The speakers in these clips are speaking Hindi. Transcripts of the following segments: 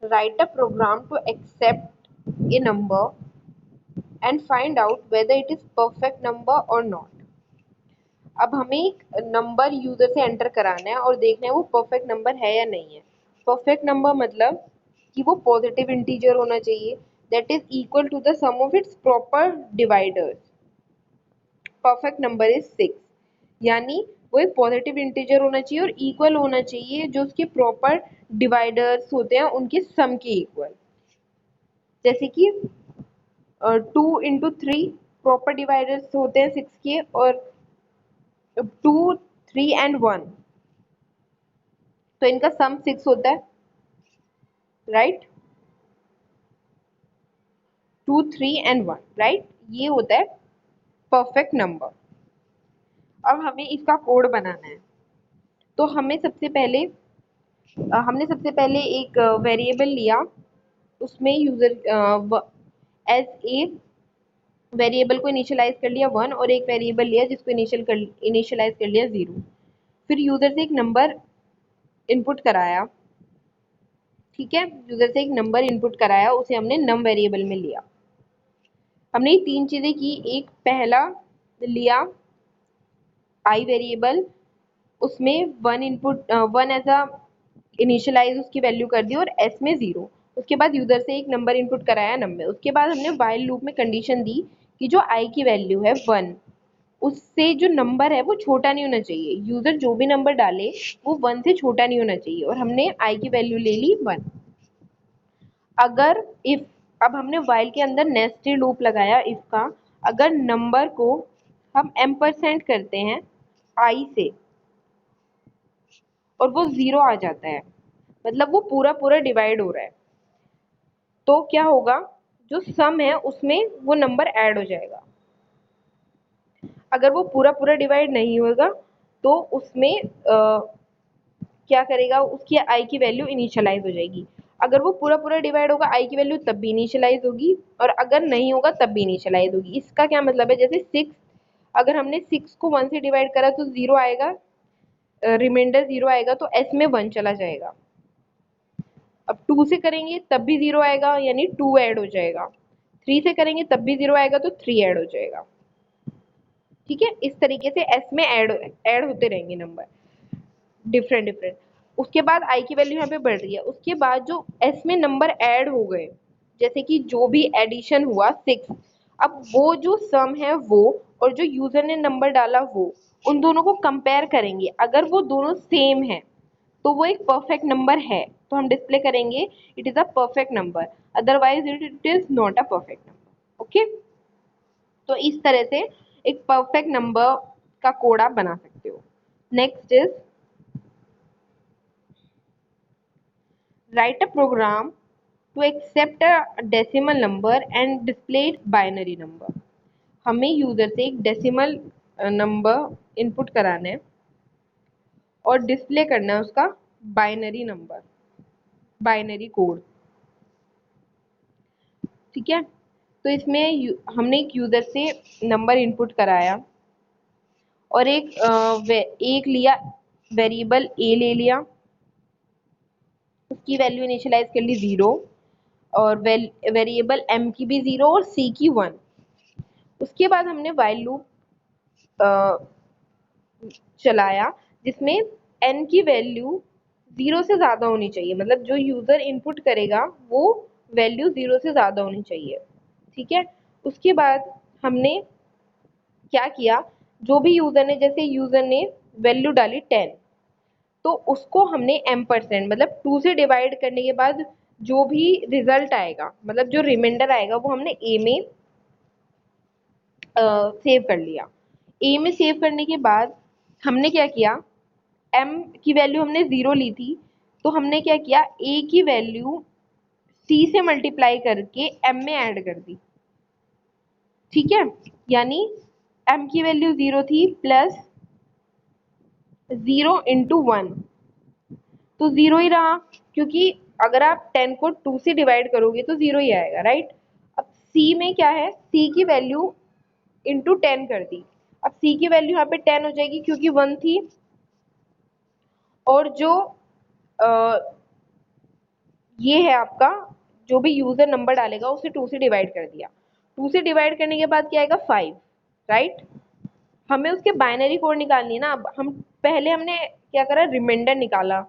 Write a program to accept a number and find out whether it is perfect number or not. अब हमें एक नंबर यूजर से एंटर कराना है और देखना है वो परफेक्ट नंबर है या नहीं है। परफेक्ट नंबर मतलब कि वो पॉजिटिव इंटीजर होना चाहिए that is equal to the sum of its proper divisors. Perfect number is 6, यानी वो एक पॉजिटिव इंटीजर होना चाहिए और इक्वल होना चाहिए जो उसके प्रॉपर डिवाइडर्स होते हैं उनके सम के इक्वल। जैसे कि 2 into 3 प्रॉपर डिवाइडर्स होते हैं 6 के, और 2, 3 and 1, तो इनका सम 6 होता है, राइट। 2, 3 and 1, राइट, ये होता है परफेक्ट नंबर। अब हमें इसका कोड बनाना है, तो हमने सबसे पहले एक वेरिएबल लिया, उसमें यूजर एज ए वेरिएबल को इनिशियलाइज कर लिया 1 और एक वेरिएबल लिया जिसको इनिशियलाइज कर लिया 0। फिर यूजर से एक नंबर इनपुट कराया, ठीक है, यूजर से एक नंबर इनपुट कराया, उसे हमने नम वेरिएबल में लिया। हमने ये 3 चीजें की। एक पहला लिया आई वेरिएबल, उसमें 1 एज अ इनिशियलाइज उसकी वैल्यू कर दी और एस में 0। उसके बाद यूजर से एक नंबर इनपुट कराया नम में। उसके बाद हमने व्हाइल लूप में कंडीशन दी कि जो आई की वैल्यू है 1, उससे जो नंबर है वो छोटा नहीं होना चाहिए। यूजर जो भी नंबर डाले वो 1 से छोटा नहीं होना चाहिए, और हमने आई की वैल्यू ले ली 1। अगर इफ, अब हमने व्हाइल के अंदर नेस्टेड लूप लगाया इफ का, अगर नंबर को हम m% करते हैं आई से और वो 0 आ जाता है, मतलब वो पूरा पूरा डिवाइड हो रहा है, तो क्या होगा, जो सम है उसमें वो नंबर ऐड हो जाएगा। अगर वो पूरा पूरा डिवाइड नहीं होगा तो उसमें क्या करेगा, उसकी आई की वैल्यू इनिशियलाइज हो जाएगी। अगर वो पूरा पूरा डिवाइड होगा आई की वैल्यू तब भी इनिशियलाइज होगी, और अगर नहीं होगा तब भी इनिशियलाइज होगी। इसका क्या मतलब है, जैसे 6, अगर हमने 6 को 1 से डिवाइड करा तो 0 आएगा, रिमाइंडर 0 आएगा, तो एस में 1 चला जाएगा। अब 2 से करेंगे तब भी 0 आएगा, यानी 2 ऐड हो जाएगा। 3 से करेंगे तब भी 0 आएगा, तो 3 ऐड हो जाएगा। ठीक है, इस तरीके से एस में ऐड होते रहेंगे नंबर डिफरेंट डिफरेंट। उसके बाद आई की वैल्यू यहाँ पे बढ़ रही है, उसके बाद जो एस में नंबर ऐड हो गए, जैसे कि जो भी एडिशन हुआ 6, अब वो जो सम है वो और जो यूजर ने नंबर डाला वो, उन दोनों को कंपेयर करेंगे। अगर वो दोनों सेम है तो वो एक परफेक्ट नंबर है, तो हम डिस्प्ले करेंगे it is a perfect number, otherwise it is not a perfect number. Okay, तो इस तरह से एक परफेक्ट नंबर का कोड आप बना सकते हो। Next is write a program to accept a decimal number and display its binary number। हमें यूजर से एक डेसिमल नंबर इनपुट कराना है और डिस्प्ले करना है उसका बाइनरी नंबर, बाइनरी कोड। ठीक है, तो इसमें हमने एक यूजर से नंबर इनपुट कराया और एक लिया वेरिएबल ए ले लिया, उसकी वैल्यू इनिशियलाइज कर ली 0, और वेरिएबल एम की भी 0 और सी की 1। उसके बाद हमने व्हाइल लूप चलाया जिसमें एन की वैल्यू 0 से ज़्यादा होनी चाहिए, मतलब जो यूज़र इनपुट करेगा वो वैल्यू 0 से ज़्यादा होनी चाहिए। ठीक है, उसके बाद हमने क्या किया, जो भी यूज़र ने, जैसे यूज़र ने वैल्यू डाली 10, तो उसको हमने m% मतलब 2 से डिवाइड करने के बाद जो भी रिजल्ट आएगा, मतलब जो रिमाइंडर आएगा, वो हमने ए में सेव कर लिया। ए में सेव करने के बाद हमने क्या किया, m की वैल्यू हमने 0 ली थी, तो हमने क्या किया, a की वैल्यू c से मल्टीप्लाई करके m में ऐड कर दी। ठीक है, यानी m की वैल्यू 0 थी प्लस 0 into 1, तो 0 ही रहा, क्योंकि अगर आप 10 को 2 से डिवाइड करोगे तो 0 ही आएगा, राइट। अब c में क्या है, c की वैल्यू इंटू 10 कर दी। अब c की वैल्यू यहाँ पे 10 हो जाएगी क्योंकि 1 थी, और जो ये है आपका, जो भी यूजर नंबर डालेगा उसे 2 से डिवाइड कर दिया। 2 से डिवाइड करने के बाद क्या आएगा 5, राइट। हमें उसके बाइनरी कोड निकालनी है ना। अब हम पहले हमने क्या करा, रिमाइंडर निकाला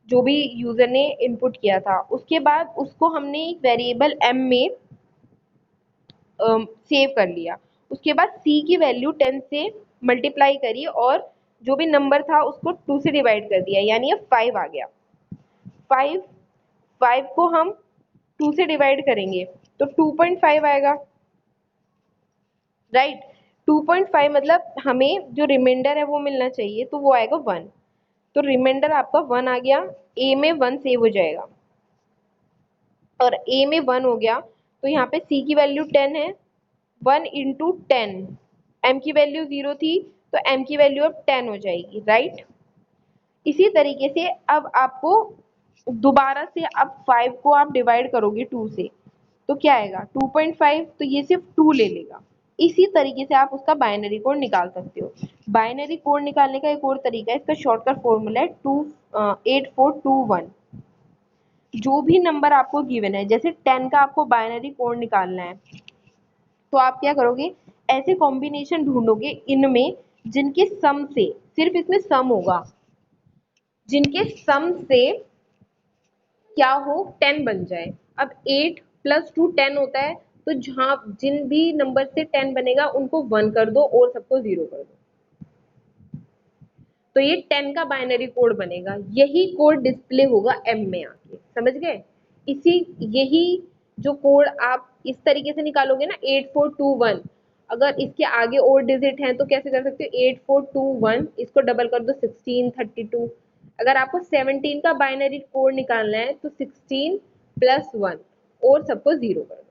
जो भी यूजर ने इनपुट किया था, उसके बाद उसको हमने एक वेरिएबल m में सेव कर लिया। उसके बाद c की वैल्यू 10 से मल्टीप्लाई करी और जो भी नंबर था उसको 2 से डिवाइड कर दिया, यानी ये 5 आ गया। 5 5 को हम 2 से डिवाइड करेंगे तो 2.5 आएगा, राइट। 2.5 मतलब हमें जो रिमाइंडर है वो मिलना चाहिए, तो वो आएगा 1। तो रिमाइंडर आपका 1 आ गया, ए में 1 सेव हो जाएगा और ए में 1 हो गया। तो यहाँ पे सी की वैल्यू 10 है, 1 इंटू 10, एम की वैल्यू 0 थी तो एम की वैल्यू अब 10 हो जाएगी, राइट। इसी तरीके से अब आपको दोबारा से अब 5 को आप डिवाइड करोगे 2 से तो क्या आएगा 2.5, तो ये सिर्फ 2 ले लेगा। इसी तरीके से आप उसका बाइनरी कोड निकाल सकते हो। बाइनरी कोड निकालने का एक और तरीका है, इसका शॉर्टकट फॉर्मूला है 8421। जो भी नंबर आपको गिवन है, जैसे 10 का आपको बाइनरी कोड निकालना है, तो आप क्या करोगे, ऐसे कॉम्बिनेशन ढूंढोगे इनमें जिनके सम से, सिर्फ इसमें सम होगा, जिनके सम से क्या हो 10 बन जाए। अब 8 प्लस 2 10 होता है, तो जहां जिन भी नंबर से 10 बनेगा उनको 1 कर दो और सबको 0 कर दो, तो ये 10 का बाइनरी कोड बनेगा। यही कोड डिस्प्ले होगा एम में आके, समझ गए। इसी यही जो कोड आप इस तरीके से निकालोगे ना 8421, अगर इसके आगे और डिजिट हैं तो कैसे कर सकते हो, 8421 इसको डबल कर दो 1632। अगर आपको 17 का बाइनरी कोड निकालना है तो 16 प्लस 1 और सबको 0 कर दो।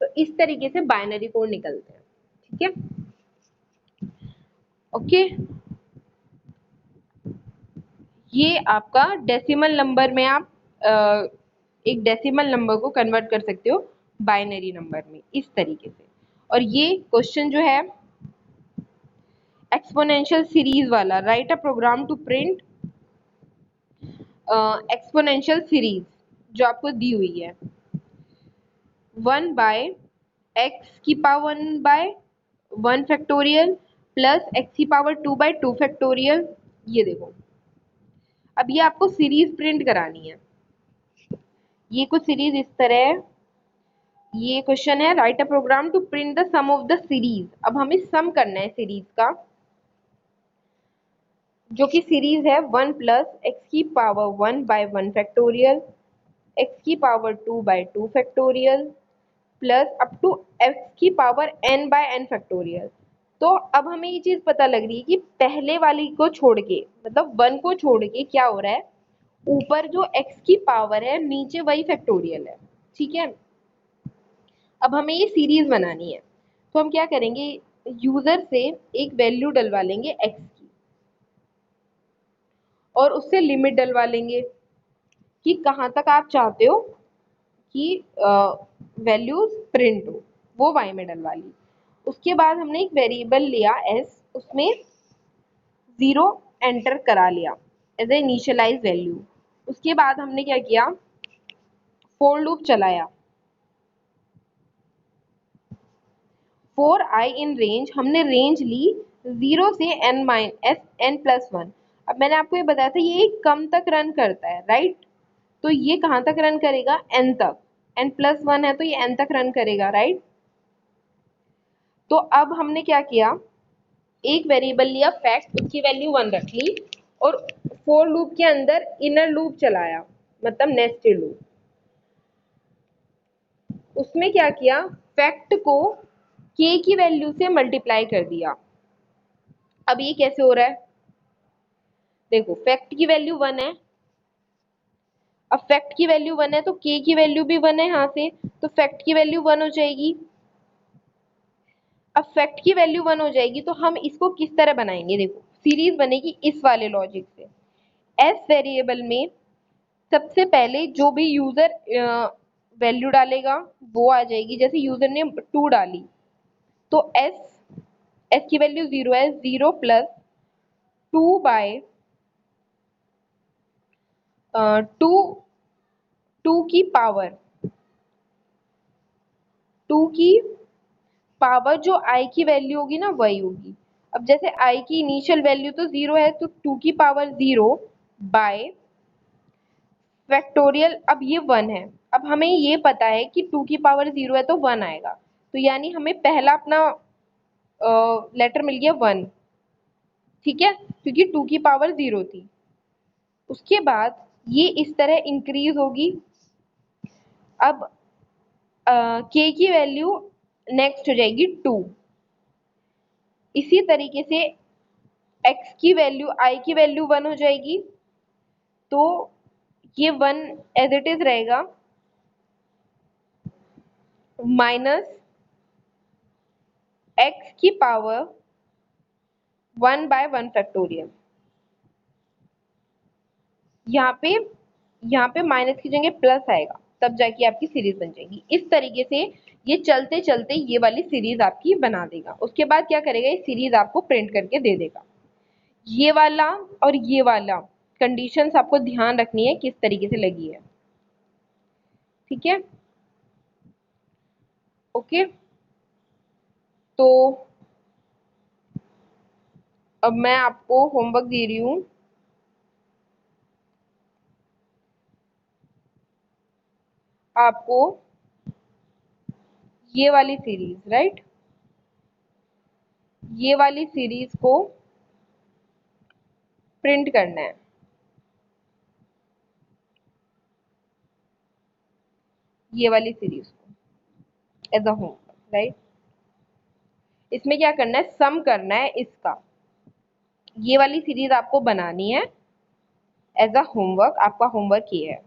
तो इस तरीके से बाइनरी कोड निकलते हैं, ठीक है। ओके, ये आपका डेसिमल नंबर में आप एक डेसिमल नंबर को कन्वर्ट कर सकते हो बाइनरी नंबर में इस तरीके से। और ये क्वेश्चन जो है एक्सपोनेंशियल सीरीज वाला, write a program to print exponential series जो आपको दी हुई है 1 बाय एक्स की power 1 by 1 factorial plus x की पावर 2 बाय 2 फैक्टोरियल। ये देखो, अब ये आपको सीरीज प्रिंट करानी है। ये कुछ सीरीज इस तरह है। ये क्वेश्चन है, write a program to print the sum of the series. अब हमें सम करना है सीरीज का, जो कि सीरीज है 1 प्लस एक्स की पावर 1 बाय 1 फैक्टोरियल, एक्स की power 2 by 2 factorial plus up to x की power n by n factorial. तो अब हमें ये चीज पता लग रही है कि पहले वाली को छोड़ के, मतलब 1 को छोड़ के क्या हो रहा है, ऊपर जो x की पावर है नीचे वही फैक्टोरियल है, ठीक है। अब हमें ये सीरीज बनानी है, तो हम क्या करेंगे, यूजर से एक वैल्यू डलवा लेंगे x की और उससे लिमिट डलवा लेंगे कि कहाँ तक आप चाहते हो कि वैल्यूज प्रिंट हो, वो y में डलवा ली। उसके बाद हमने एक वेरिएबल लिया s, उसमें 0 एंटर करा लिया एज ए इनिशियलाइज वैल्यू। उसके बाद हमने क्या किया, फोर लूप चलाया, फॉर आई इन रेंज, हमने रेंज ली 0 से n+1। अब मैंने आपको ये बताया था ये कम तक रन करता है, राइट। तो ये कहाँ तक रन करेगा, n तक, n+1 है तो ये n तक रन करेगा, राइट। तो अब हमने क्या किया, एक वेरिएबल लिया फैक्ट, उसकी वैल्यू 1 रख ली और फोर लूप के अंदर इनर लूप चलाया, मतलब नेस्टेड लूप। उसमें क्या किया, फैक्ट को k की वैल्यू से मल्टीप्लाई कर दिया। अब ये कैसे हो रहा है, देखो फैक्ट की वैल्यू 1 है, अब फैक्ट की वैल्यू 1 है तो k की वैल्यू भी 1 है यहाँ से, तो फैक्ट की वैल्यू 1 हो जाएगी। अब फैक्ट की वैल्यू 1 हो जाएगी तो हम इसको किस तरह बनाएंगे, देखो सीरीज बनेगी इस वाले लॉजिक से। एस वेरिएबल में सबसे पहले जो भी यूजर वैल्यू डालेगा वो आ जाएगी, जैसे यूजर ने 2 डाली तो एस एस की वैल्यू 0 है, 0 प्लस 2 बाय 2 टू की पावर जो आई की वैल्यू होगी ना वही होगी। अब जैसे आई की इनिशियल वैल्यू तो 0 है, तो 2 की पावर 0 बाय फैक्टोरियल। अब ये 1 है। अब हमें ये पता है कि 2 की पावर 0 है तो 1 आएगा, तो यानी हमें पहला अपना लेटर मिल गया 1। ठीक है, क्योंकि 2 की पावर 0 थी। उसके बाद ये इस तरह इंक्रीज होगी। अब के की वैल्यू नेक्स्ट हो जाएगी 2। इसी तरीके से एक्स की वैल्यू, आई की वैल्यू 1 हो जाएगी, तो ये 1 एज इट इज रहेगा, माइनस एक्स की पावर 1 बाय 1 फैक्टोरियल। यहाँ पे माइनस की जगह प्लस आएगा, तब जाके आपकी सीरीज बन जाएगी। इस तरीके से ये चलते चलते ये वाली सीरीज आपकी बना देगा। उसके बाद क्या करेगा, ये सीरीज आपको प्रिंट करके दे देगा। ये वाला और ये वाला कंडीशंस आपको ध्यान रखनी है किस तरीके से लगी है। ठीक है, ओके। तो अब मैं आपको होमवर्क दे रही हूँ। आपको ये वाली सीरीज, राइट, ये वाली सीरीज को प्रिंट करना है, ये वाली सीरीज को एज अ होमवर्क, राइट। इसमें क्या करना है, सम करना है इसका। ये वाली सीरीज आपको बनानी है एज अ होमवर्क, आपका होमवर्क ये है।